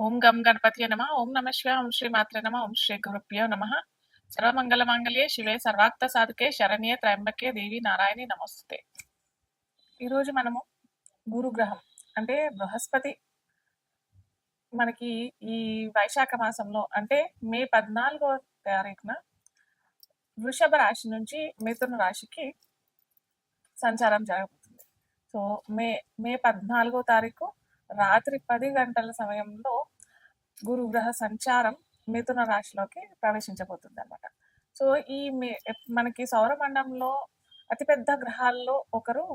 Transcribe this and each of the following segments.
ఓం గం గణపతియే నమః. ఓం నమః శివాయ. ఓం శ్రీ మాత్రే నమః. ఓం శ్రీ గురుభ్యో నమః. సర్వమంగళ మాంగళ్యే శివే సర్వార్థ సాధకే శరణ్యే త్రయంబకే దేవి నారాయణి నమస్తే. ఈరోజు మనము గురుగ్రహం అంటే బృహస్పతి మనకి ఈ వైశాఖ మాసంలో అంటే మే 14వ తారీఖున వృషభ రాశి నుంచి మిథున రాశికి సంచారం జరగబోతుంది. సో మే మే 14వ తారీఖు రాత్రి 10 గంటల సమయంలో గురుగ్రహ సంచారం మిథున రాశిలోకి ప్రవేశించబోతుంది అనమాట. సో ఈ మనకి సౌరమండలంలో అతిపెద్ద గ్రహాల్లో ఒకరు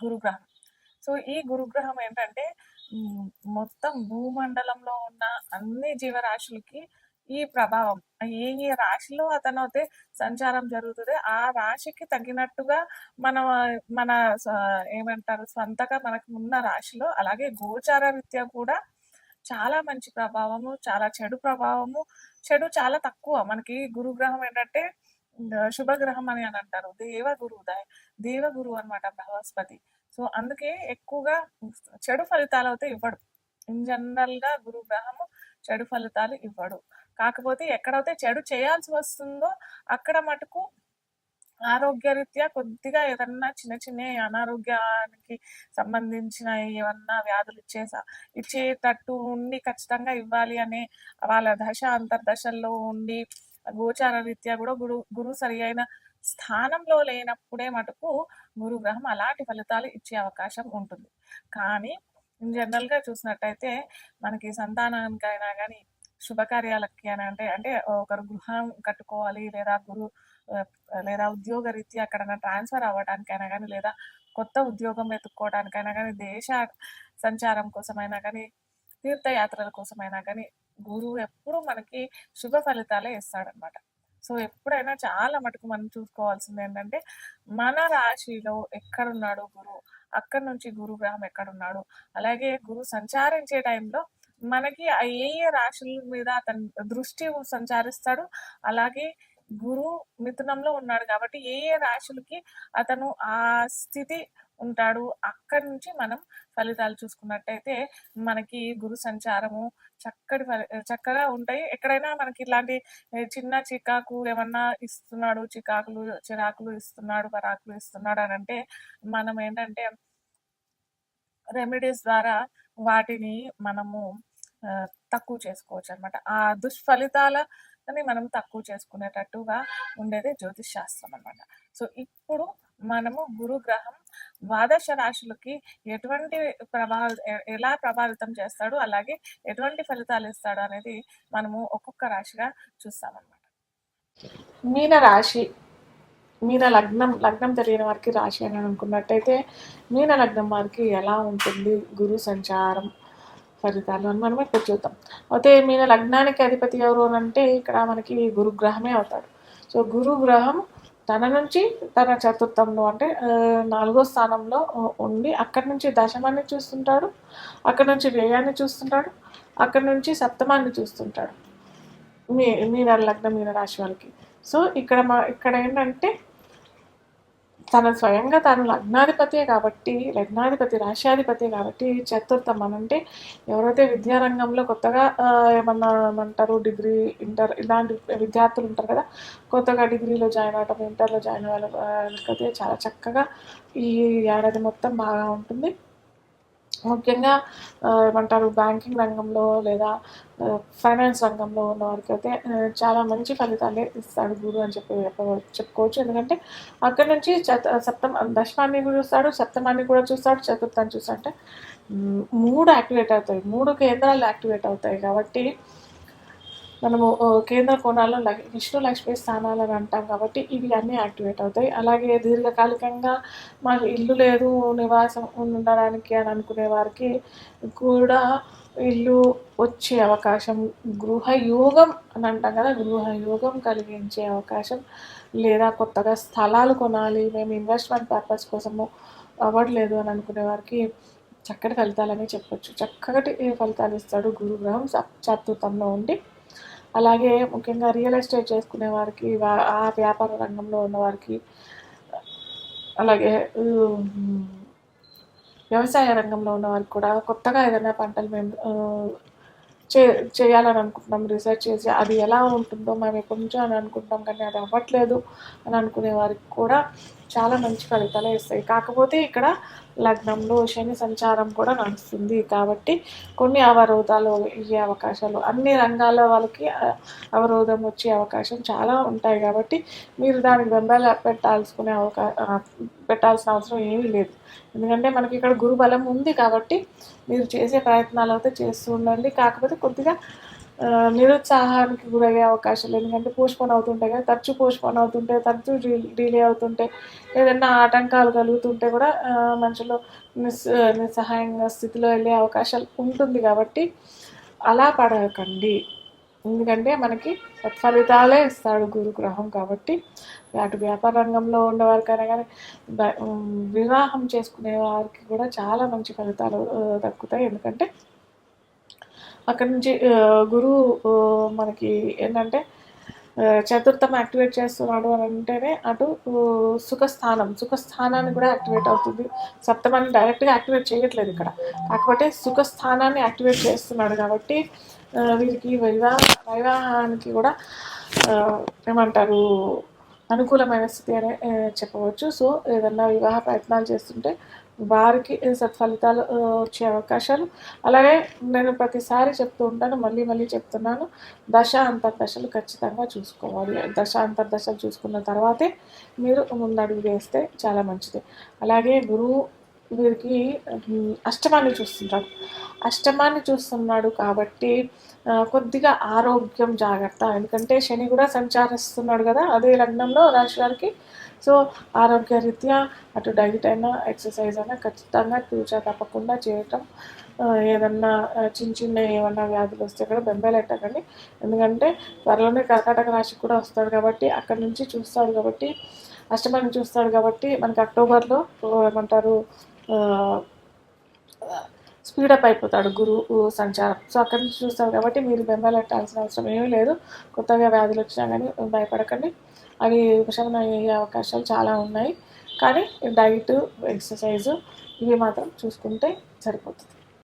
గురుగ్రహం. సో ఈ గురుగ్రహం ఏంటంటే మొత్తం భూమండలంలో ఉన్న అన్ని జీవరాశులకి ఈ ప్రభావం ఏ ఏ రాశిలో అతను అయితే సంచారం జరుగుతుంది ఆ రాశికి తగినట్టుగా మన మన ఏమంటారు స్వంతగా మనకు ఉన్న రాశిలో అలాగే గోచార రీత్యా కూడా చాలా మంచి ప్రభావము, చాలా చెడు ప్రభావము. చెడు చాలా తక్కువ. మనకి గురుగ్రహం ఏంటంటే శుభగ్రహం అని అంటారు. దేవగురు అనమాట బృహస్పతి. సో అందుకే ఎక్కువగా చెడు ఫలితాలు అయితే ఇవ్వడు. ఇన్ జనరల్ గా గురుగ్రహము చెడు ఫలితాలు ఇవ్వడు. కాకపోతే ఎక్కడైతే చెడు చేయాల్సి వస్తుందో అక్కడ మటుకు ఆరోగ్యరీత్యా కొద్దిగా ఏదన్నా చిన్న చిన్న అనారోగ్యానికి సంబంధించిన ఏమన్నా వ్యాధులు ఇచ్చేటట్టు ఉండి ఖచ్చితంగా ఇవ్వాలి అనే వాళ్ళ దశ అంతర్దశల్లో ఉండి గోచార రీత్యా కూడా గురు సరి అయిన స్థానంలో లేనప్పుడే మటుకు గురుగ్రహం అలాంటి ఫలితాలు ఇచ్చే అవకాశం ఉంటుంది. కానీ జనరల్గా చూసినట్టయితే మనకి సంతానానికైనా కానీ శుభకార్యాలకి అని అంటే ఒకరు గృహం కట్టుకోవాలి లేదా ఉద్యోగ రీత్యా అక్కడ ట్రాన్స్ఫర్ అవ్వడానికైనా కానీ లేదా కొత్త ఉద్యోగం వెతుక్కోవడానికైనా కానీ దేశ సంచారం కోసమైనా కానీ తీర్థయాత్రల కోసమైనా కానీ గురువు ఎప్పుడు మనకి శుభ ఫలితాలే ఇస్తాడనమాట. సో ఎప్పుడైనా చాలా మటుకు మనం చూసుకోవాల్సింది ఏంటంటే మన రాశిలో ఎక్కడున్నాడు గురువు, అక్కడి నుంచి గురుగ్రహం ఎక్కడున్నాడు, అలాగే గురువు సంచారించే టైంలో మనకి ఏ ఏ రాశుల మీద అతని దృష్టి సంచారిస్తాడు, అలాగే గురు మిథునంలో ఉన్నాడు కాబట్టి ఏ ఏ రాశులకి అతను ఆ స్థితి ఉంటాడు అక్కడి నుంచి మనం ఫలితాలు చూసుకున్నట్టయితే మనకి గురు సంచారము చక్కగా ఉంటాయి. ఎక్కడైనా మనకి ఇలాంటి చిన్న చికాకు ఏమన్నా ఇస్తున్నాడు, చిరాకులు ఇస్తున్నాడు, పరాకులు ఇస్తున్నాడు అని అంటే మనం ఏంటంటే రెమెడీస్ ద్వారా వాటిని మనము తక్కువ చేసుకోవచ్చు అనమాట. ఆ దుష్ఫలితాలని మనం తక్కువ చేసుకునేటట్టుగా ఉండేది జ్యోతిష్ శాస్త్రం అనమాట. సో ఇప్పుడు మనము గురుగ్రహం ద్వాదశ రాశులకి ఎటువంటి ఎలా ప్రభావితం చేస్తాడు, అలాగే ఎటువంటి ఫలితాలు ఇస్తాడు అనేది మనము ఒక్కొక్క రాశిగా చూస్తామన్నమాట. మీన రాశి, మీన లగ్నం తెలియని వారికి రాశి అని అనుకున్నట్టయితే మీన లగ్నం వారికి ఎలా ఉంటుంది గురు సంచారం ఫలితాలు అని మనం ఇప్పుడు చూద్దాం. అయితే మీన లగ్నానికి అధిపతి ఎవరు అని అంటే ఇక్కడ మనకి గురుగ్రహమే అవుతాడు. సో గురుగ్రహం తన నుంచి తన చతుర్థంలో అంటే 4వ స్థానంలో ఉండి అక్కడి నుంచి దశమాన్ని చూస్తుంటాడు, అక్కడి నుంచి వ్యయాన్ని చూస్తుంటాడు, అక్కడి నుంచి సప్తమాన్ని చూస్తుంటాడు మీన లగ్నం మీన రాశి వాళ్ళకి. సో ఇక్కడ ఏంటంటే తన స్వయంగా తాను లగ్నాధిపతే కాబట్టి రాశ్యాధిపతే కాబట్టి చతుర్థం అనంటే ఎవరైతే విద్యారంగంలో కొత్తగా ఏమన్నా ఏమంటారు డిగ్రీ ఇంటర్ ఇలాంటి విద్యార్థులు ఉంటారు కదా, కొత్తగా డిగ్రీలో జాయిన్ అవటం ఇంటర్లో జాయిన్ వాళ్ళకైతే చాలా చక్కగా ఈ ఏడాది మొత్తం బాగా ఉంటుంది. ముఖ్యంగా ఏమంటారు బ్యాంకింగ్ రంగంలో లేదా ఫైనాన్స్ రంగంలో ఉన్న వారికి అయితే చాలా మంచి ఫలితాలే ఇస్తాడు గురు అని చెప్పుకోవచ్చు. ఎందుకంటే అక్కడి నుంచి దశమాన్ని కూడా చూస్తాడు, సప్తమాన్ని కూడా చూస్తాడు, చతుర్థాన్ని చూస్తాడు. అంటే 3 యాక్టివేట్ అవుతాయి, 3 కేంద్రాలు యాక్టివేట్ అవుతాయి కాబట్టి మనము కేంద్ర కోణాల్లో విష్ణు లక్ష్మీ స్థానాలు అని అంటాం కాబట్టి ఇవి అన్నీ యాక్టివేట్ అవుతాయి. అలాగే దీర్ఘకాలికంగా మాకు ఇల్లు లేదు నివాసం ఉండడానికి అని అనుకునే వారికి కూడా ఇల్లు వచ్చే అవకాశం, గృహయోగం అని అంటాం కదా, గృహయోగం కలిగించే అవకాశం, లేదా కొత్తగా స్థలాలు కొనాలి మేము ఇన్వెస్ట్మెంట్ పర్పస్ కోసము అవ్వట్లేదు అని అనుకునే వారికి చక్కటి ఫలితాలని చెప్పొచ్చు. చక్కటి ఫలితాలు ఇస్తాడు గురుగ్రహం చతుర్థంలో ఉండి. అలాగే ముఖ్యంగా రియల్ ఎస్టేట్ చేసుకునే వారికి, ఆ వ్యాపార రంగంలో ఉన్నవారికి, అలాగే వ్యవసాయ రంగంలో ఉన్న వారికి కూడా కొత్తగా ఏదైనా పంటలు మేము చే చేయాలని అనుకుంటున్నాం రీసెర్చ్ చేసి అది ఎలా ఉంటుందో మేము ఎప్పటి నుంచో అని అనుకుంటాం, కానీ అది అవ్వట్లేదు అని అనుకునే వారికి కూడా చాలా మంచి ఫలితాలే ఇస్తాయి. కాకపోతే ఇక్కడ లగ్నంలో శని సంచారం కూడా నడుస్తుంది కాబట్టి కొన్ని అవరోధాలు ఇయ్యే అవకాశాలు, అన్ని రంగాల వాళ్ళకి అవరోధం వచ్చే అవకాశం చాలా ఉంటాయి. కాబట్టి మీరు దానికి బెంబేలు పెట్టాల్సిన అవసరం ఏమీ లేదు. ఎందుకంటే మనకి ఇక్కడ గురు బలం ఉంది కాబట్టి మీరు చేసే ప్రయత్నాలు అయితే చేస్తూ ఉండండి. కాకపోతే కొద్దిగా నిరుత్సాహానికి గురయ్యే అవకాశాలు, ఎందుకంటే పోస్ట్పోన్ అవుతుంటాయి కదా, తరచూ పోస్ట్పోన్ అవుతుంటే, తరచూ డిలే అవుతుంటే, ఏదైనా ఆటంకాలు కలుగుతుంటే కూడా మనుషులు నిస్సహాయంగా స్థితిలో వెళ్ళే అవకాశాలు ఉంటుంది. కాబట్టి అలా పడకండి, ఎందుకంటే మనకి సత్ఫలితాలే ఇస్తాడు గురుగ్రహం. కాబట్టి అటు వ్యాపార రంగంలో ఉండేవారికైనా కానీ వివాహం చేసుకునే వారికి కూడా చాలా మంచి ఫలితాలు దక్కుతాయి. ఎందుకంటే అక్కడి నుంచి గురువు మనకి ఏంటంటే చతుర్థం యాక్టివేట్ చేస్తున్నాడు అని అంటేనే అటు సుఖస్థానాన్ని కూడా యాక్టివేట్ అవుతుంది. సప్తమాన్ని డైరెక్ట్గా యాక్టివేట్ చేయట్లేదు ఇక్కడ, కాకపోతే సుఖస్థానాన్ని యాక్టివేట్ చేస్తున్నాడు. కాబట్టి వీరికి వైవాహానికి కూడా ఏమంటారు అనుకూలమైన స్థితి అనే చెప్పవచ్చు. సో ఏదన్నా వివాహ ప్రయత్నాలు చేస్తుంటే వారికి సత్ఫలితాలు వచ్చే అవకాశాలు. అలాగే నేను ప్రతిసారి చెప్తూ ఉంటాను, మళ్ళీ మళ్ళీ చెప్తున్నాను, దశ అంతర్దశలు ఖచ్చితంగా చూసుకోవాలి. దశ అంతర్దశలు చూసుకున్న తర్వాతే మీరు ముందడుగు వేస్తే చాలా మంచిది. అలాగే గురువు వీరికి అష్టమాన్ని చూస్తున్నాడు కాబట్టి కొద్దిగా ఆరోగ్యం జాగ్రత్త. ఎందుకంటే శని కూడా సంచారిస్తున్నాడు కదా అదే లగ్నంలో రాశి వారికి. సో ఆరోగ్యరీత్యా అటు డైట్ అయినా ఎక్సర్సైజ్ అయినా ఖచ్చితంగా తూచా తప్పకుండా చేయటం. ఏదన్నా చిన్న ఏమన్నా వ్యాధులు వస్తే కూడా బెంబేలెట్టకండి, ఎందుకంటే త్వరలోనే కర్కాటక రాశికి కూడా వస్తాడు కాబట్టి అక్కడి నుంచి చూస్తాడు. కాబట్టి అష్టమాన్ని చూస్తాడు కాబట్టి మనకి అక్టోబర్లో ఏమంటారు స్పీడప్ అయిపోతాడు గురువు సంచారం. సో అక్కడి నుంచి చూస్తాడు కాబట్టి మీరు బెంబేలెట్టాల్సిన అవసరం ఏమీ లేదు. కొత్తగా వ్యాధులు వచ్చినా కానీ భయపడకండి, అవి ఉపశమనం అయ్యే అవకాశాలు చాలా ఉన్నాయి. కానీ డైట్ ఎక్సర్సైజు ఇవి మాత్రం చూసుకుంటే సరిపోతుంది.